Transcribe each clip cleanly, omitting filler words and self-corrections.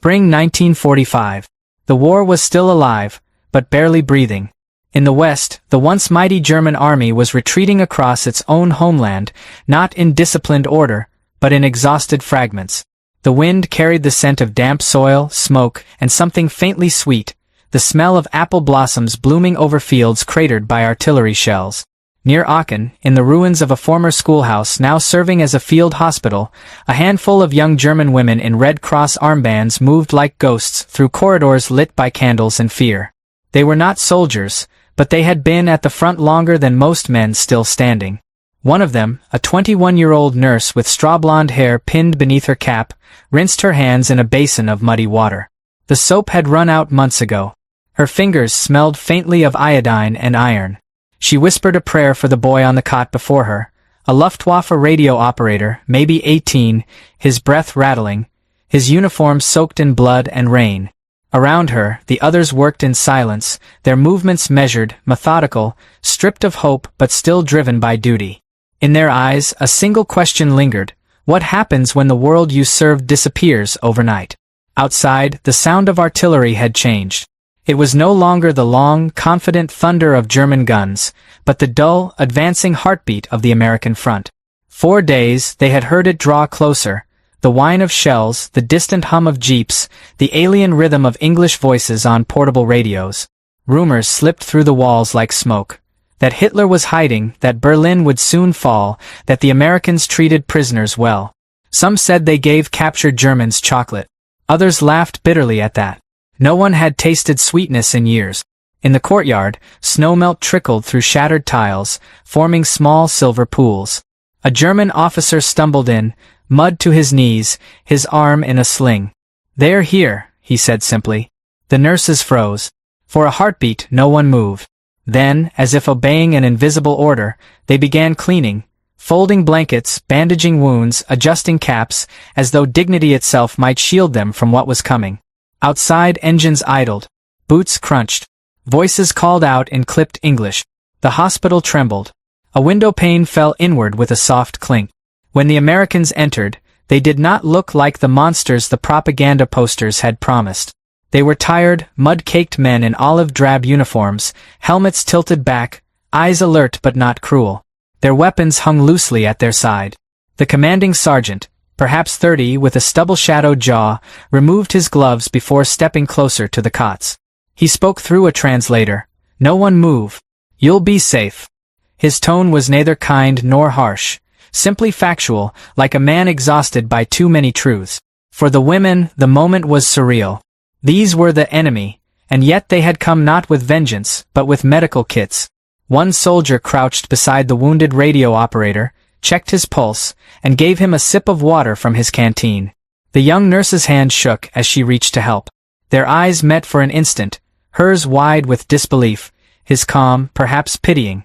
Spring 1945. The war was still alive, but barely breathing. In the west, the once mighty German army was retreating across its own homeland, not in disciplined order, but in exhausted fragments. The wind carried the scent of damp soil, smoke, and something faintly sweet, the smell of apple blossoms blooming over fields cratered by artillery shells. Near Aachen, in the ruins of a former schoolhouse now serving as a field hospital, a handful of young German women in Red Cross armbands moved like ghosts through corridors lit by candles and fear. They were not soldiers, but they had been at the front longer than most men still standing. One of them, a 21-year-old nurse with straw-blonde hair pinned beneath her cap, rinsed her hands in a basin of muddy water. The soap had run out months ago. Her fingers smelled faintly of iodine and iron. She whispered a prayer for the boy on the cot before her, a Luftwaffe radio operator, maybe 18, his breath rattling, his uniform soaked in blood and rain. Around her, the others worked in silence, their movements measured, methodical, stripped of hope but still driven by duty. In their eyes, a single question lingered: what happens when the world you served disappears overnight? Outside, the sound of artillery had changed. It was no longer the long, confident thunder of German guns, but the dull, advancing heartbeat of the American front. 4 days, they had heard it draw closer, the whine of shells, the distant hum of jeeps, the alien rhythm of English voices on portable radios. Rumors slipped through the walls like smoke. That Hitler was hiding, that Berlin would soon fall, that the Americans treated prisoners well. Some said they gave captured Germans chocolate. Others laughed bitterly at that. No one had tasted sweetness in years. In the courtyard, snowmelt trickled through shattered tiles, forming small silver pools. A German officer stumbled in, mud to his knees, his arm in a sling. "They're here," he said simply. The nurses froze. For a heartbeat, no one moved. Then, as if obeying an invisible order, they began cleaning, folding blankets, bandaging wounds, adjusting caps, as though dignity itself might shield them from what was coming. Outside, engines idled. Boots crunched. Voices called out in clipped English. The hospital trembled. A window pane fell inward with a soft clink. When the Americans entered, they did not look like the monsters the propaganda posters had promised. They were tired, mud-caked men in olive-drab uniforms, helmets tilted back, eyes alert but not cruel. Their weapons hung loosely at their side. The commanding sergeant, perhaps 30 with a stubble-shadowed jaw, removed his gloves before stepping closer to the cots. He spoke through a translator. "No one move. You'll be safe." His tone was neither kind nor harsh, simply factual, like a man exhausted by too many truths. For the women, the moment was surreal. These were the enemy, and yet they had come not with vengeance, but with medical kits. One soldier crouched beside the wounded radio operator, checked his pulse, and gave him a sip of water from his canteen. The young nurse's hand shook as she reached to help. Their eyes met for an instant, hers wide with disbelief, his calm, perhaps pitying.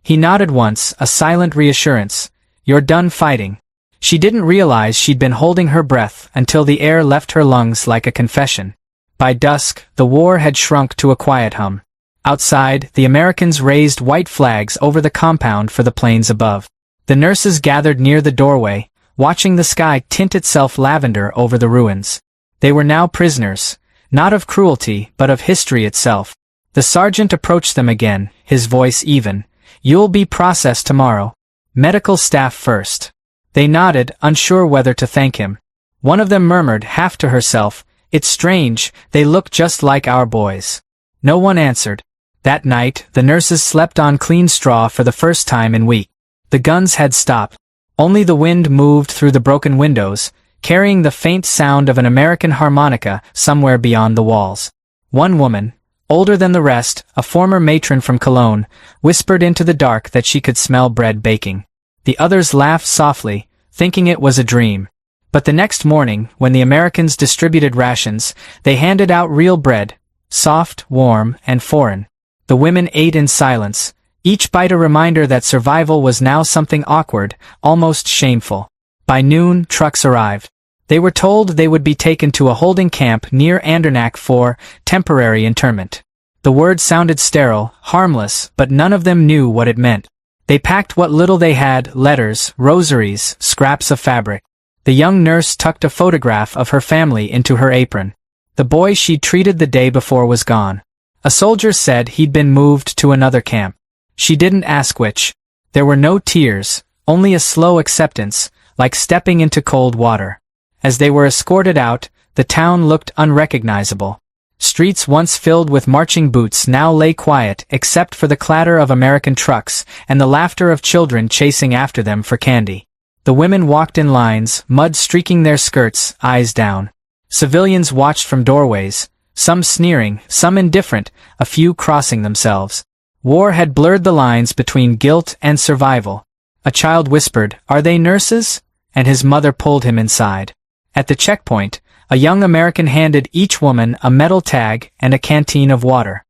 He nodded once, a silent reassurance. "You're done fighting." She didn't realize she'd been holding her breath until the air left her lungs like a confession. By dusk, the war had shrunk to a quiet hum. Outside, the Americans raised white flags over the compound for the planes above. The nurses gathered near the doorway, watching the sky tint itself lavender over the ruins. They were now prisoners, not of cruelty, but of history itself. The sergeant approached them again, his voice even. "You'll be processed tomorrow. Medical staff first." They nodded, unsure whether to thank him. One of them murmured, half to herself, "It's strange, they look just like our boys." No one answered. That night, the nurses slept on clean straw for the first time in weeks. The guns had stopped. Only the wind moved through the broken windows, carrying the faint sound of an American harmonica somewhere beyond the walls. One woman, older than the rest, a former matron from Cologne, whispered into the dark that she could smell bread baking. The others laughed softly, thinking it was a dream. But the next morning, when the Americans distributed rations, they handed out real bread, soft, warm, and foreign. The women ate in silence, each bite a reminder that survival was now something awkward, almost shameful. By noon, trucks arrived. They were told they would be taken to a holding camp near Andernach for temporary internment. The word sounded sterile, harmless, but none of them knew what it meant. They packed what little they had, letters, rosaries, scraps of fabric. The young nurse tucked a photograph of her family into her apron. The boy she'd treated the day before was gone. A soldier said he'd been moved to another camp. She didn't ask which. There were no tears, only a slow acceptance, like stepping into cold water. As they were escorted out, the town looked unrecognizable. Streets once filled with marching boots now lay quiet except for the clatter of American trucks and the laughter of children chasing after them for candy. The women walked in lines, mud streaking their skirts, eyes down. Civilians watched from doorways, some sneering, some indifferent, a few crossing themselves. War had blurred the lines between guilt and survival. A child whispered, "Are they nurses?" and his mother pulled him inside. At the checkpoint, a young American handed each woman a metal tag and a canteen of water.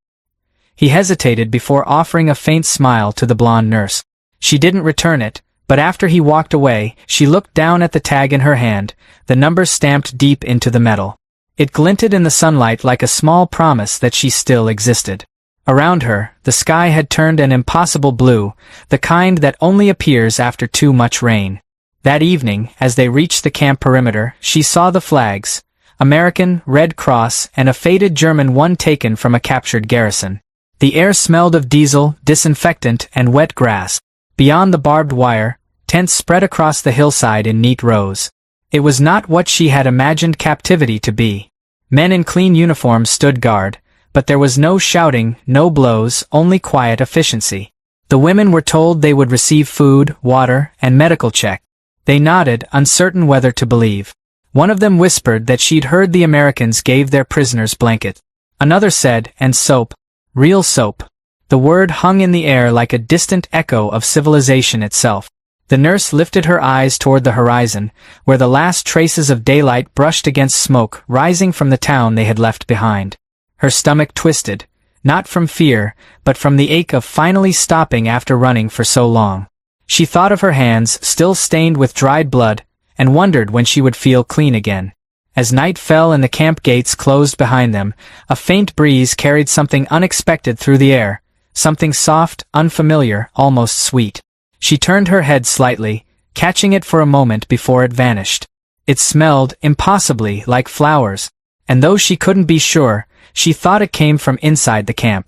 He hesitated before offering a faint smile to the blonde nurse. She didn't return it, but after he walked away, she looked down at the tag in her hand, the number stamped deep into the metal. It glinted in the sunlight like a small promise that she still existed. Around her, the sky had turned an impossible blue, the kind that only appears after too much rain. That evening, as they reached the camp perimeter, she saw the flags, American, Red Cross, and a faded German one taken from a captured garrison. The air smelled of diesel, disinfectant, and wet grass. Beyond the barbed wire, tents spread across the hillside in neat rows. It was not what she had imagined Captivity to be. Men in clean uniforms stood guard, but there was no shouting, no blows, only quiet efficiency. The women were told they would receive food, water, and medical check. They nodded, uncertain whether to believe. One of them whispered that she'd heard the Americans gave their prisoners blankets. Another said, and soap. Real soap. The word hung in the air like a distant echo of civilization itself. The nurse lifted her eyes toward the horizon, where the last traces of daylight brushed against smoke rising from the town they had left behind. Her stomach twisted, not from fear, but from the ache of finally stopping after running for so long. She thought of her hands, still stained with dried blood, and wondered when she would feel clean again. As night fell and the camp gates closed behind them, a faint breeze carried something unexpected through the air, something soft, unfamiliar, almost sweet. She turned her head slightly, catching it for a moment before it vanished. It smelled, impossibly, like flowers, and though she couldn't be sure, she thought it came from inside the camp.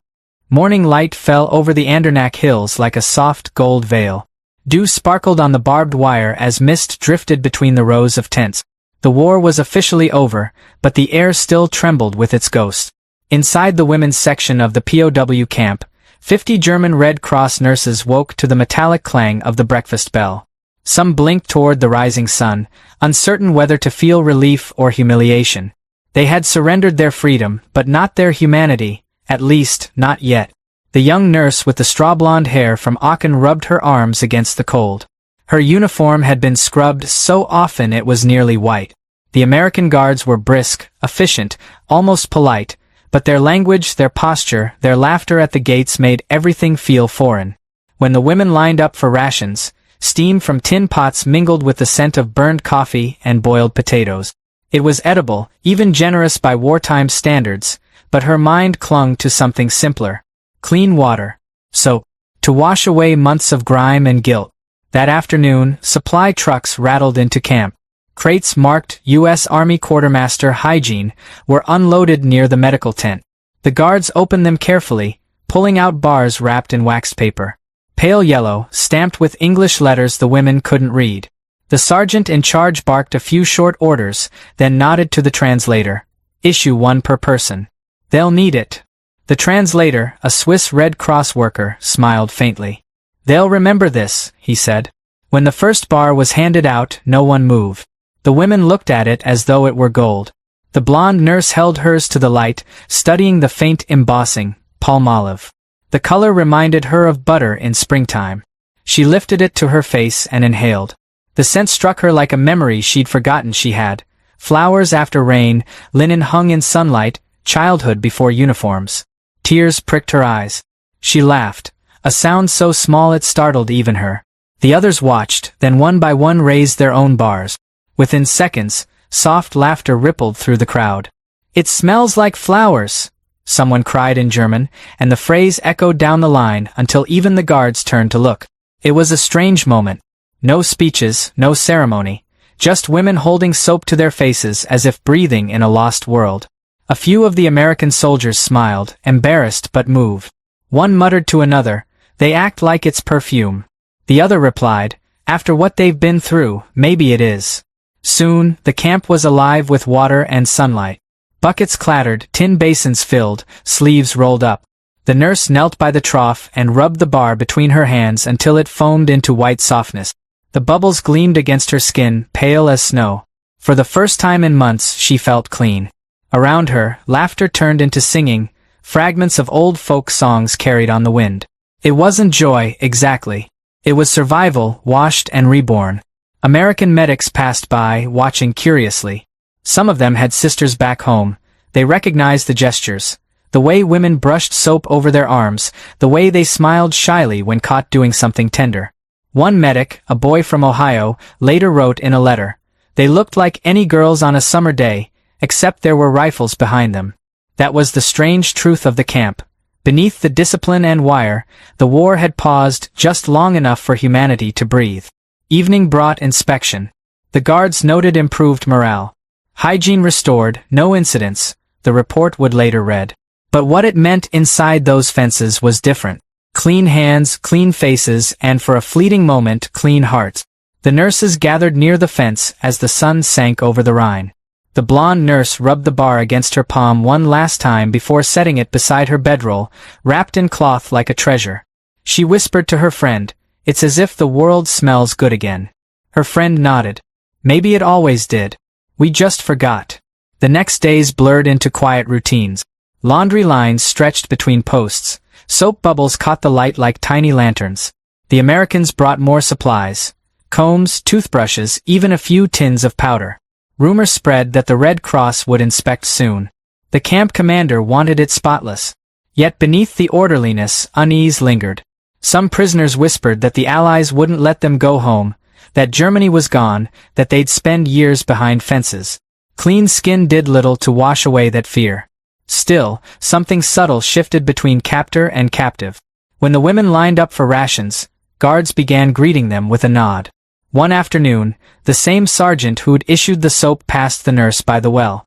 Morning light fell over the Andernach hills like a soft gold veil. Dew sparkled on the barbed wire as mist drifted between the rows of tents. The war was officially over, but the air still trembled with its ghost. Inside the women's section of the POW camp, 50 German Red Cross nurses woke to the metallic clang of the breakfast bell. Some blinked toward the rising sun, uncertain whether to feel relief or humiliation. They had surrendered their freedom, but not their humanity, at least, not yet. The young nurse with the straw-blonde hair from Aachen rubbed her arms against the cold. Her uniform had been scrubbed so often it was nearly white. The American guards were brisk, efficient, almost polite, but their language, their posture, their laughter at the gates made everything feel foreign. When the women lined up for rations, steam from tin pots mingled with the scent of burned coffee and boiled potatoes. It was edible, even generous by wartime standards, but her mind clung to something simpler. Clean water. Soap. To wash away months of grime and guilt. That afternoon, supply trucks rattled into camp. Crates marked U.S. Army Quartermaster Hygiene were unloaded near the medical tent. The guards opened them carefully, pulling out bars wrapped in waxed paper. Pale yellow, stamped with English letters the women couldn't read. The sergeant in charge barked a few short orders, then nodded to the translator. Issue one per person. They'll need it. The translator, a Swiss Red Cross worker, smiled faintly. They'll remember this, he said. When the first bar was handed out, no one moved. The women looked at it as though it were gold. The blonde nurse held hers to the light, studying the faint embossing, palmolive. The color reminded her of butter in springtime. She lifted it to her face and inhaled. The scent struck her like a memory she'd forgotten she had. Flowers after rain, linen hung in sunlight, childhood before uniforms. Tears pricked her eyes. She laughed, a sound so small it startled even her. The others watched, then one by one raised their own bars. Within seconds, soft laughter rippled through the crowd. It smells like flowers, someone cried in German, and the phrase echoed down the line until even the guards turned to look. It was a strange moment. No speeches, no ceremony, Just women holding soap to their faces as if breathing in a lost world. A few of the American soldiers smiled, embarrassed but moved. One muttered to another, "They act like it's perfume." The other replied, "After what they've been through, maybe it is." Soon, the camp was alive with water and sunlight. Buckets clattered, tin basins filled, sleeves rolled up. The nurse knelt by the trough and rubbed the bar between her hands until it foamed into white softness. The bubbles gleamed against her skin, pale as snow. For the first time in months, she felt clean. Around her, laughter turned into singing, fragments of old folk songs carried on the wind. It wasn't joy, exactly. It was survival, washed and reborn. American medics passed by, watching curiously. Some of them had sisters back home. They recognized the gestures. The way women brushed soap over their arms, the way they smiled shyly when caught doing something tender. One medic, a boy from Ohio, later wrote in a letter, "They looked like any girls on a summer day, except there were rifles behind them." That was the strange truth of the camp. Beneath the discipline and wire, the war had paused just long enough for humanity to breathe. Evening brought inspection. The guards noted improved morale. Hygiene restored, no incidents, the report would later read. But what it meant inside those fences was different. Clean hands, clean faces, and for a fleeting moment, clean hearts. The nurses gathered near the fence as the sun sank over the Rhine. The blonde nurse rubbed the bar against her palm one last time before setting it beside her bedroll, wrapped in cloth like a treasure. She whispered to her friend, "It's as if the world smells good again." Her friend nodded. "Maybe it always did. We just forgot." The next days blurred into quiet routines. Laundry lines stretched between posts. Soap bubbles caught the light like tiny lanterns. The Americans brought more supplies. Combs, toothbrushes, even a few tins of powder. Rumor spread that the Red Cross would inspect soon. The camp commander wanted it spotless. Yet beneath the orderliness, unease lingered. Some prisoners whispered that the Allies wouldn't let them go home, that Germany was gone, that they'd spend years behind fences. Clean skin did little to wash away that fear. Still, something subtle shifted between captor and captive. When the women lined up for rations, guards began greeting them with a nod. One afternoon, the same sergeant who'd issued the soap passed the nurse by the well.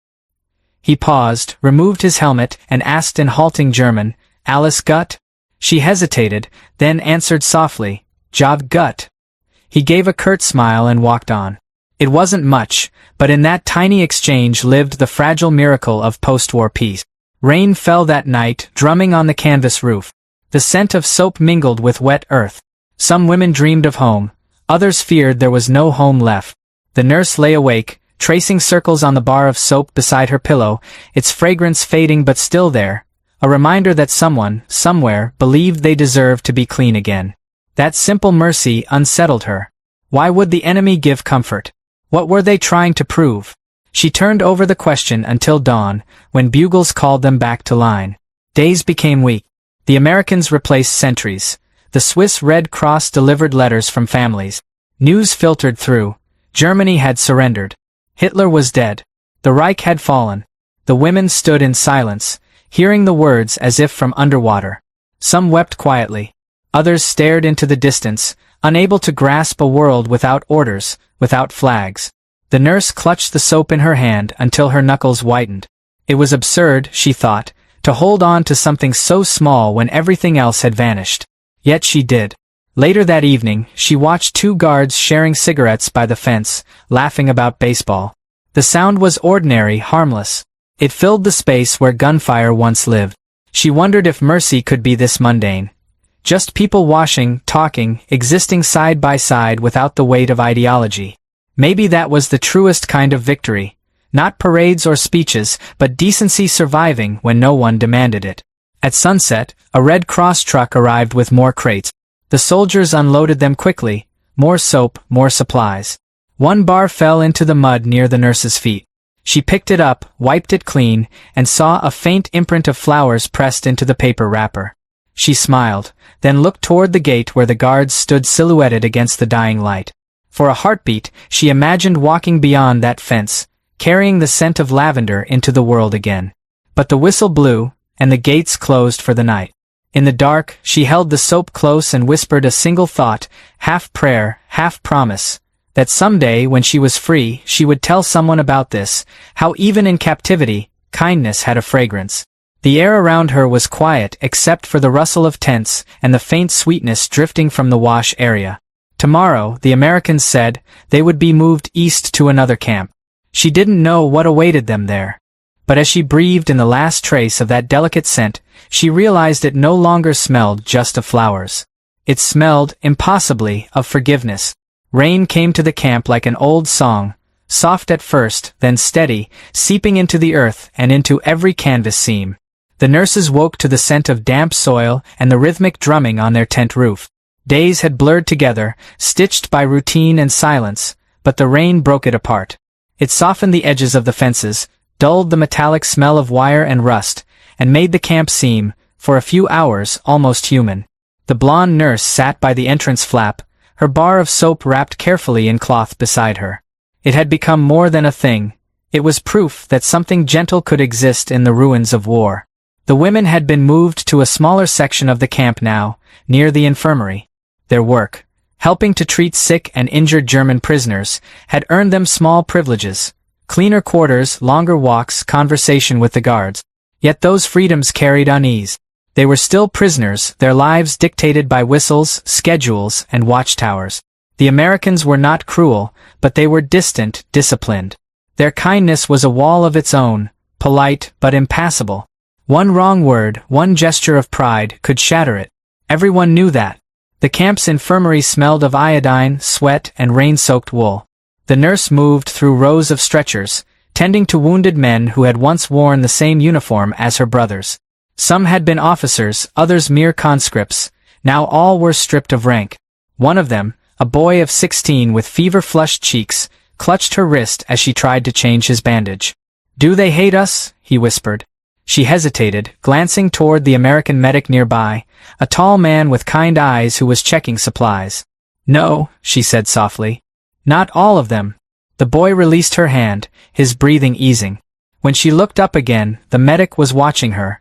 He paused, removed his helmet, and asked in halting German, "Alles gut?" She hesitated, then answered softly, "Job gut." He gave a curt smile and walked on. It wasn't much, but in that tiny exchange lived the fragile miracle of post-war peace. Rain fell that night, drumming on the canvas roof. The scent of soap mingled with wet earth. Some women dreamed of home. Others feared there was no home left. The nurse lay awake, tracing circles on the bar of soap beside her pillow, its fragrance fading but still there, a reminder that someone, somewhere, believed they deserved to be clean again. That simple mercy unsettled her. Why would the enemy give comfort? What were they trying to prove? She turned over the question until dawn, when bugles called them back to line. Days became weeks. The Americans replaced sentries. The Swiss Red Cross delivered letters from families. News filtered through. Germany had surrendered. Hitler was dead. The Reich had fallen. The women stood in silence, hearing the words as if from underwater. Some wept quietly. Others stared into the distance, unable to grasp a world without orders, without flags. The nurse clutched the soap in her hand until her knuckles whitened. It was absurd, she thought, to hold on to something so small when everything else had vanished. Yet she did. Later that evening, she watched two guards sharing cigarettes by the fence, laughing about baseball. The sound was ordinary, harmless. It filled the space where gunfire once lived. She wondered if mercy could be this mundane. Just people washing, talking, existing side by side without the weight of ideology. Maybe that was the truest kind of victory. Not parades or speeches, but decency surviving when no one demanded it. At sunset, a Red Cross truck arrived with more crates. The soldiers unloaded them quickly. More soap, more supplies. One bar fell into the mud near the nurse's feet. She picked it up, wiped it clean, and saw a faint imprint of flowers pressed into the paper wrapper. She smiled, then looked toward the gate where the guards stood silhouetted against the dying light. For a heartbeat, she imagined walking beyond that fence, carrying the scent of lavender into the world again. But the whistle blew, and the gates closed for the night. In the dark, she held the soap close and whispered a single thought, half prayer, half promise. That someday when she was free she would tell someone about this, how even in captivity, kindness had a fragrance. The air around her was quiet except for the rustle of tents and the faint sweetness drifting from the wash area. Tomorrow, the Americans said, they would be moved east to another camp. She didn't know what awaited them there. But as she breathed in the last trace of that delicate scent, she realized it no longer smelled just of flowers. It smelled, impossibly, of forgiveness. Rain came to the camp like an old song, soft at first, then steady, seeping into the earth and into every canvas seam. The nurses woke to the scent of damp soil and the rhythmic drumming on their tent roof. Days had blurred together, stitched by routine and silence, but the rain broke it apart. It softened the edges of the fences, dulled the metallic smell of wire and rust, and made the camp seem, for a few hours, almost human. The blonde nurse sat by the entrance flap, her bar of soap wrapped carefully in cloth beside her. It had become more than a thing. It was proof that something gentle could exist in the ruins of war. The women had been moved to a smaller section of the camp now, near the infirmary. Their work, helping to treat sick and injured German prisoners, had earned them small privileges. Cleaner quarters, longer walks, conversation with the guards. Yet those freedoms carried unease. They were still prisoners, their lives dictated by whistles, schedules, and watchtowers. The Americans were not cruel, but they were distant, disciplined. Their kindness was a wall of its own, polite but impassable. One wrong word, one gesture of pride, could shatter it. Everyone knew that. The camp's infirmary smelled of iodine, sweat, and rain-soaked wool. The nurse moved through rows of stretchers, tending to wounded men who had once worn the same uniform as her brothers. Some had been officers, others mere conscripts. Now all were stripped of rank. One of them, a boy of 16 with fever-flushed cheeks, clutched her wrist as she tried to change his bandage. "Do they hate us?" he whispered. She hesitated, glancing toward the American medic nearby, a tall man with kind eyes who was checking supplies. "No," she said softly. "Not all of them." The boy released her hand, his breathing easing. When she looked up again, the medic was watching her.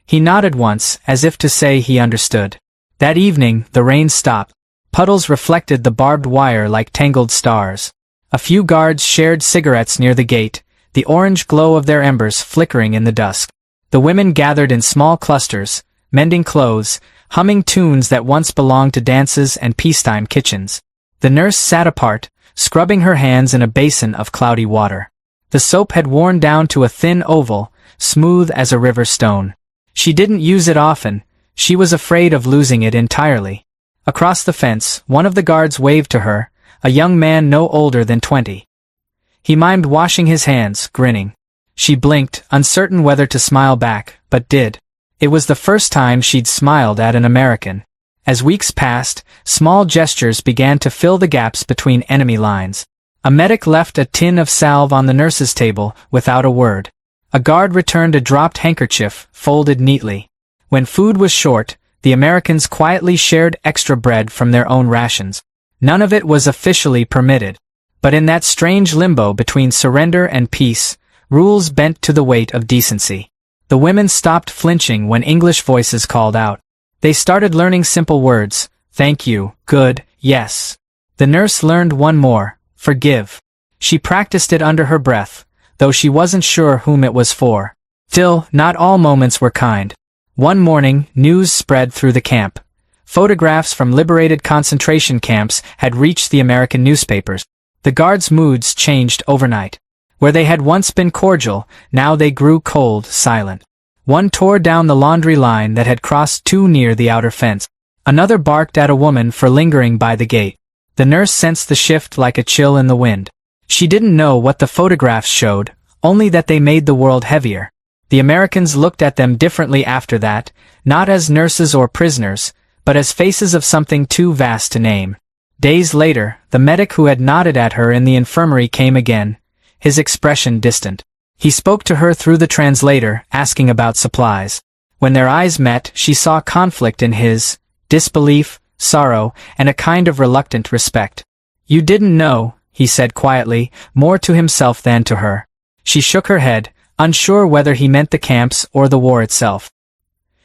He nodded once, as if to say he understood. That evening, the rain stopped. Puddles reflected the barbed wire like tangled stars. A few guards shared cigarettes near the gate, the orange glow of their embers flickering in the dusk. The women gathered in small clusters, mending clothes, humming tunes that once belonged to dances and peacetime kitchens. The nurse sat apart, scrubbing her hands in a basin of cloudy water. The soap had worn down to a thin oval, smooth as a river stone. She didn't use it often. She was afraid of losing it entirely. Across the fence, one of the guards waved to her, a young man no older than 20. He mimed washing his hands, grinning. She blinked, uncertain whether to smile back, but did. It was the first time she'd smiled at an American. As weeks passed, small gestures began to fill the gaps between enemy lines. A medic left a tin of salve on the nurse's table, without a word. A guard returned a dropped handkerchief, folded neatly. When food was short, the Americans quietly shared extra bread from their own rations. None of it was officially permitted. But in that strange limbo between surrender and peace, rules bent to the weight of decency. The women stopped flinching when English voices called out. They started learning simple words: thank you, good, yes. The nurse learned one more: forgive. She practiced it under her breath, though she wasn't sure whom it was for. Still, not all moments were kind. One morning, news spread through the camp. Photographs from liberated concentration camps had reached the American newspapers. The guards' moods changed overnight. Where they had once been cordial, now they grew cold, silent. One tore down the laundry line that had crossed too near the outer fence. Another barked at a woman for lingering by the gate. The nurse sensed the shift like a chill in the wind. She didn't know what the photographs showed, only that they made the world heavier. The Americans looked at them differently after that, not as nurses or prisoners, but as faces of something too vast to name. Days later, the medic who had nodded at her in the infirmary came again, his expression distant. He spoke to her through the translator, asking about supplies. When their eyes met, she saw conflict in his, disbelief, sorrow, and a kind of reluctant respect. "You didn't know," he said quietly, more to himself than to her. She shook her head, unsure whether he meant the camps or the war itself.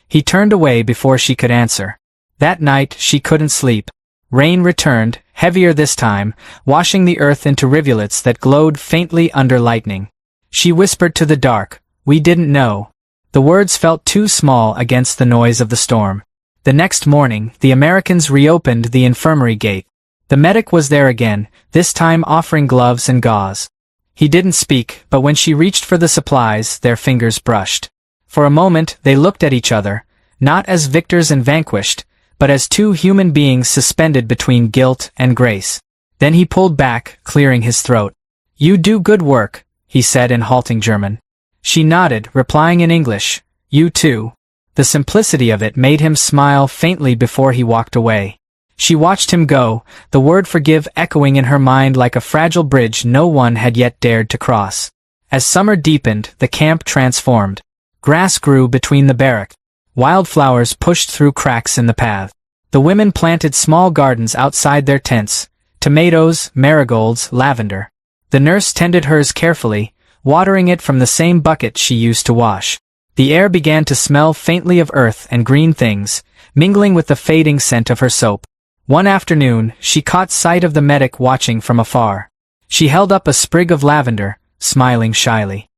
He turned away before she could answer. That night, she couldn't sleep. Rain returned, heavier this time, washing the earth into rivulets that glowed faintly under lightning. She whispered to the dark, "We didn't know." The words felt too small against the noise of the storm. The next morning, the Americans reopened the infirmary gate. The medic was there again, this time offering gloves and gauze. He didn't speak, but when she reached for the supplies, their fingers brushed. For a moment, they looked at each other, not as victors and vanquished, but as two human beings suspended between guilt and grace. Then he pulled back, clearing his throat. "You do good work," he said in halting German. She nodded, replying in English, "You too." The simplicity of it made him smile faintly before he walked away. She watched him go, the word forgive echoing in her mind like a fragile bridge no one had yet dared to cross. As summer deepened, the camp transformed. Grass grew between the barrack. Wildflowers pushed through cracks in the path. The women planted small gardens outside their tents, tomatoes, marigolds, lavender. The nurse tended hers carefully, watering it from the same bucket she used to wash. The air began to smell faintly of earth and green things, mingling with the fading scent of her soap. One afternoon, she caught sight of the medic watching from afar. She held up a sprig of lavender, smiling shyly.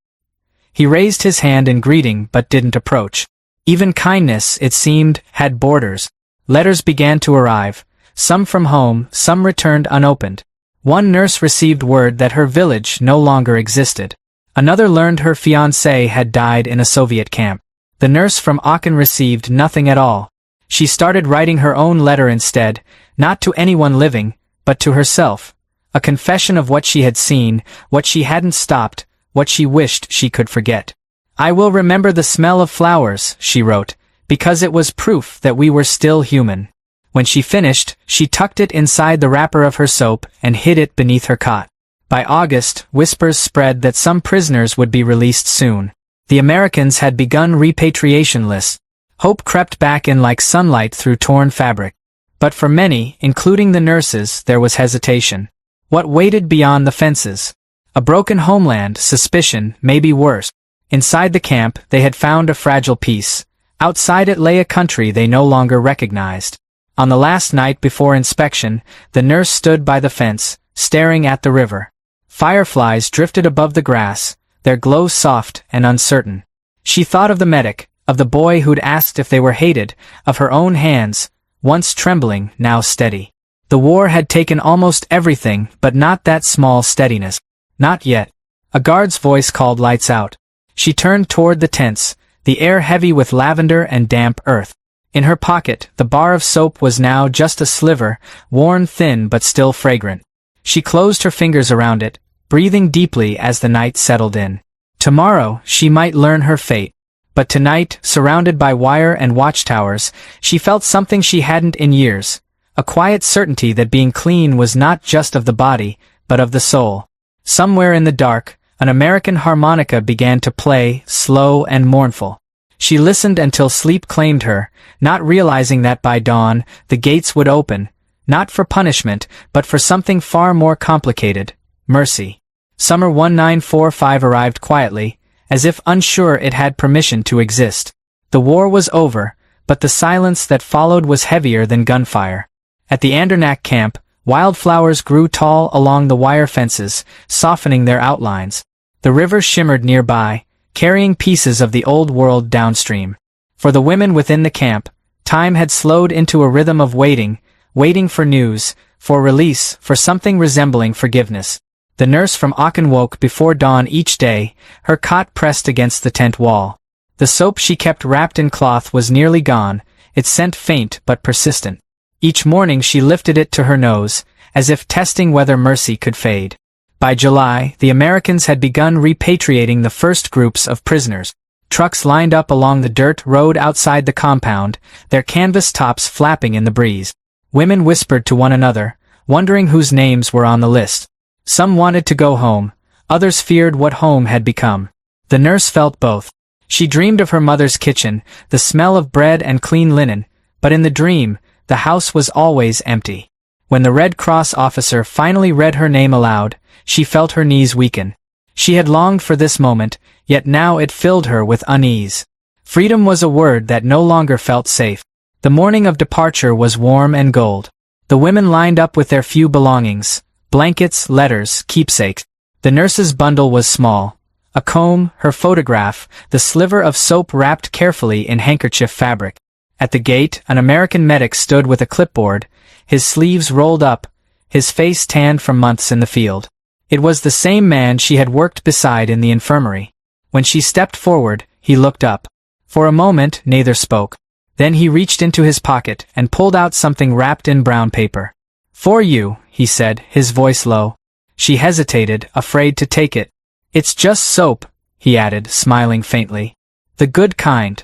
He raised his hand in greeting but didn't approach. Even kindness, it seemed, had borders. Letters began to arrive, some from home, some returned unopened. One nurse received word that her village no longer existed. Another learned her fiancé had died in a Soviet camp. The nurse from Aachen received nothing at all. She started writing her own letter instead, not to anyone living, but to herself. A confession of what she had seen, what she hadn't stopped, what she wished she could forget. "I will remember the smell of flowers," she wrote, because it was proof that we were still human. When she finished, she tucked it inside the wrapper of her soap and hid it beneath her cot. By August, whispers spread that some prisoners would be released soon. The Americans had begun repatriation lists. Hope crept back in like sunlight through torn fabric. But for many, including the nurses, there was hesitation. What waited beyond the fences? A broken homeland, suspicion, maybe worse. Inside the camp, they had found a fragile peace. Outside it lay a country they no longer recognized. On the last night before inspection, the nurse stood by the fence, staring at the river. Fireflies drifted above the grass, their glow soft and uncertain. She thought of the medic, of the boy who'd asked if they were hated, of her own hands, once trembling, now steady. The war had taken almost everything, but not that small steadiness. Not yet. A guard's voice called lights out. She turned toward the tents, the air heavy with lavender and damp earth. In her pocket, the bar of soap was now just a sliver, worn thin but still fragrant. She closed her fingers around it, breathing deeply as the night settled in. Tomorrow, she might learn her fate. But tonight, surrounded by wire and watchtowers, she felt something she hadn't in years. A quiet certainty that being clean was not just of the body, but of the soul. Somewhere in the dark, an American harmonica began to play, slow and mournful. She listened until sleep claimed her, not realizing that by dawn, the gates would open, not for punishment, but for something far more complicated, mercy. Summer 1945 arrived quietly, as if unsure it had permission to exist. The war was over, but the silence that followed was heavier than gunfire. At the Andernach camp, wildflowers grew tall along the wire fences, softening their outlines. The river shimmered nearby, carrying pieces of the old world downstream. For the women within the camp, time had slowed into a rhythm of waiting, waiting for news, for release, for something resembling forgiveness. The nurse from Aachen woke before dawn each day, her cot pressed against the tent wall. The soap she kept wrapped in cloth was nearly gone, its scent faint but persistent. Each morning she lifted it to her nose, as if testing whether mercy could fade. By July, the Americans had begun repatriating the first groups of prisoners. Trucks lined up along the dirt road outside the compound, their canvas tops flapping in the breeze. Women whispered to one another, wondering whose names were on the list. Some wanted to go home, others feared what home had become. The nurse felt both. She dreamed of her mother's kitchen, the smell of bread and clean linen, but in the dream, the house was always empty. When the Red Cross officer finally read her name aloud, she felt her knees weaken. She had longed for this moment, yet now it filled her with unease. Freedom was a word that no longer felt safe. The morning of departure was warm and gold. The women lined up with their few belongings: blankets, letters, keepsakes. The nurse's bundle was small: a comb, her photograph, the sliver of soap wrapped carefully in handkerchief fabric. At the gate, an American medic stood with a clipboard, his sleeves rolled up, his face tanned from months in the field. It was the same man she had worked beside in the infirmary. When she stepped forward, he looked up. For a moment, neither spoke. Then he reached into his pocket and pulled out something wrapped in brown paper. "For you," he said, his voice low. She hesitated, afraid to take it. "It's just soap," he added, smiling faintly. "The good kind."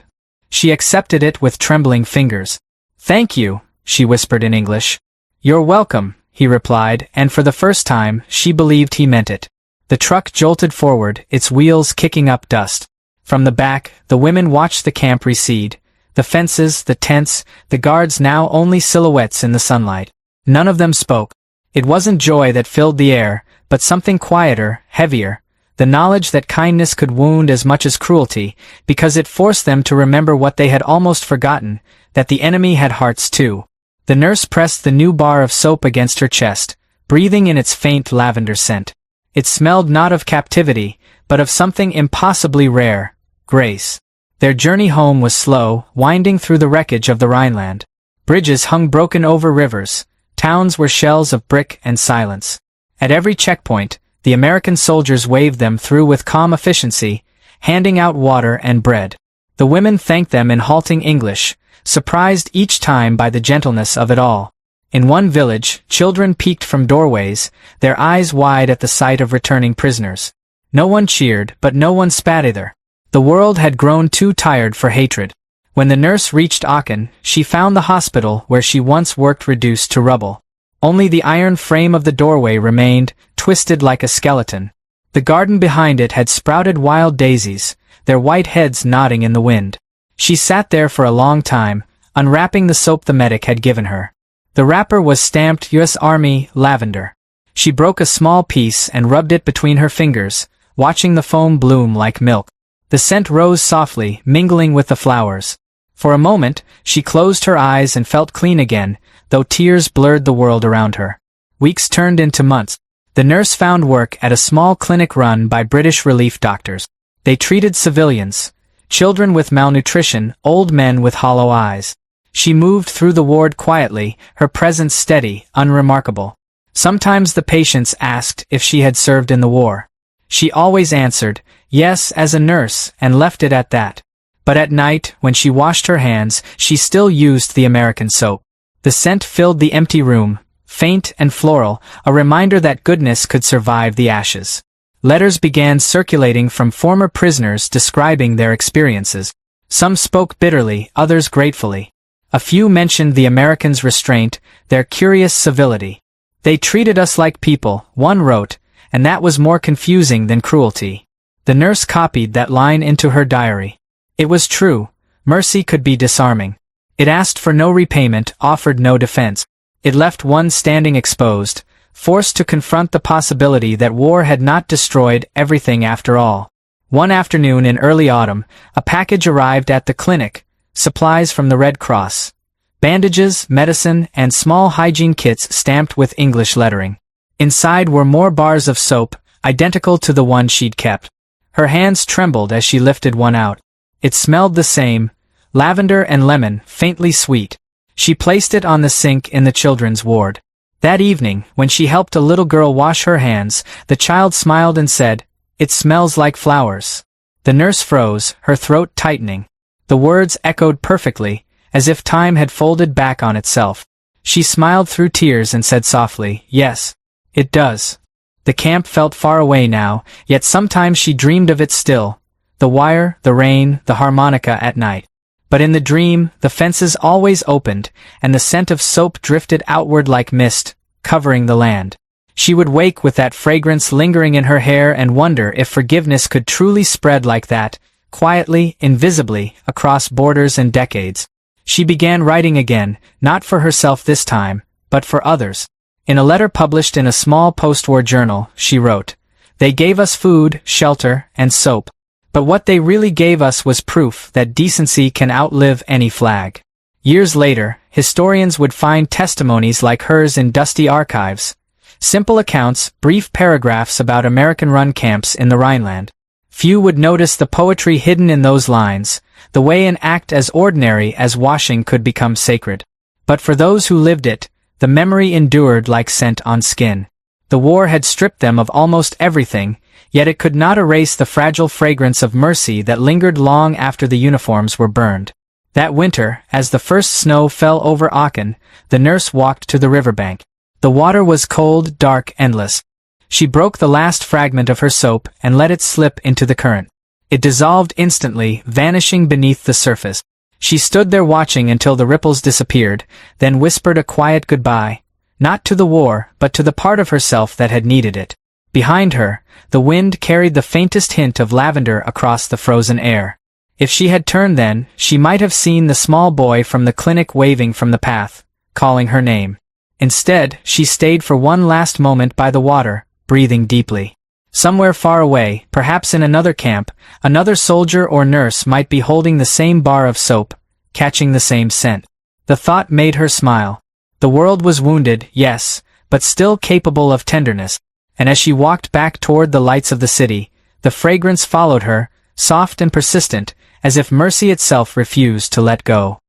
She accepted it with trembling fingers. "Thank you," she whispered in English. "You're welcome," he replied, and for the first time, she believed he meant it. The truck jolted forward, its wheels kicking up dust. From the back, the women watched the camp recede. The fences, the tents, the guards now only silhouettes in the sunlight. None of them spoke. It wasn't joy that filled the air, but something quieter, heavier. The knowledge that kindness could wound as much as cruelty, because it forced them to remember what they had almost forgotten, that the enemy had hearts too. The nurse pressed the new bar of soap against her chest, breathing in its faint lavender scent. It smelled not of captivity, but of something impossibly rare: grace. Their journey home was slow, winding through the wreckage of the Rhineland. Bridges hung broken over rivers, towns were shells of brick and silence. At every checkpoint, the American soldiers waved them through with calm efficiency, handing out water and bread. The women thanked them in halting English, surprised each time by the gentleness of it all. In one village, children peeked from doorways, their eyes wide at the sight of returning prisoners. No one cheered, but no one spat either. The world had grown too tired for hatred. When the nurse reached Aachen, she found the hospital where she once worked reduced to rubble. Only the iron frame of the doorway remained, twisted like a skeleton. The garden behind it had sprouted wild daisies, their white heads nodding in the wind. She sat there for a long time, unwrapping the soap the medic had given her. The wrapper was stamped U.S. Army lavender. She broke a small piece and rubbed it between her fingers, watching the foam bloom like milk. The scent rose softly, mingling with the flowers. For a moment, she closed her eyes and felt clean again, though tears blurred the world around her. Weeks turned into months. The nurse found work at a small clinic run by British relief doctors. They treated civilians, children with malnutrition, old men with hollow eyes. She moved through the ward quietly, her presence steady, unremarkable. Sometimes the patients asked if she had served in the war. She always answered, yes, as a nurse, and left it at that. But at night, when she washed her hands, she still used the American soap. The scent filled the empty room, faint and floral, a reminder that goodness could survive the ashes. Letters began circulating from former prisoners describing their experiences. Some spoke bitterly, others gratefully. A few mentioned the Americans' restraint, their curious civility. "They treated us like people," one wrote, and that was more confusing than cruelty. The nurse copied that line into her diary. It was true. Mercy could be disarming. It asked for no repayment, offered no defense. It left one standing exposed, forced to confront the possibility that war had not destroyed everything after all. One afternoon in early autumn, a package arrived at the clinic, supplies from the Red Cross. Bandages, medicine, and small hygiene kits stamped with English lettering. Inside were more bars of soap, identical to the one she'd kept. Her hands trembled as she lifted one out. It smelled the same, lavender and lemon, faintly sweet. She placed it on the sink in the children's ward. That evening, when she helped a little girl wash her hands, the child smiled and said, "It smells like flowers." The nurse froze, her throat tightening. The words echoed perfectly, as if time had folded back on itself. She smiled through tears and said softly, "Yes, it does." The camp felt far away now, yet sometimes she dreamed of it still. The wire, the rain, the harmonica at night. But in the dream, the fences always opened, and the scent of soap drifted outward like mist, covering the land. She would wake with that fragrance lingering in her hair and wonder if forgiveness could truly spread like that, quietly, invisibly, across borders and decades. She began writing again, not for herself this time, but for others. In a letter published in a small post-war journal, she wrote, "They gave us food, shelter, and soap. But what they really gave us was proof that decency can outlive any flag. Years later, historians would find testimonies like hers in dusty archives. Simple accounts, brief paragraphs about American-run camps in the Rhineland. Few would notice the poetry hidden in those lines, the way an act as ordinary as washing could become sacred. But for those who lived it, the memory endured like scent on skin. The war had stripped them of almost everything, yet it could not erase the fragile fragrance of mercy that lingered long after the uniforms were burned. That winter, as the first snow fell over Aachen, the nurse walked to the riverbank. The water was cold, dark, endless. She broke the last fragment of her soap and let it slip into the current. It dissolved instantly, vanishing beneath the surface. She stood there watching until the ripples disappeared, then whispered a quiet goodbye, not to the war, but to the part of herself that had needed it. Behind her, the wind carried the faintest hint of lavender across the frozen air. If she had turned then, she might have seen the small boy from the clinic waving from the path, calling her name. Instead, she stayed for one last moment by the water, breathing deeply. Somewhere far away, perhaps in another camp, another soldier or nurse might be holding the same bar of soap, catching the same scent. The thought made her smile. The world was wounded, yes, but still capable of tenderness. And as she walked back toward the lights of the city, the fragrance followed her, soft and persistent, as if mercy itself refused to let go.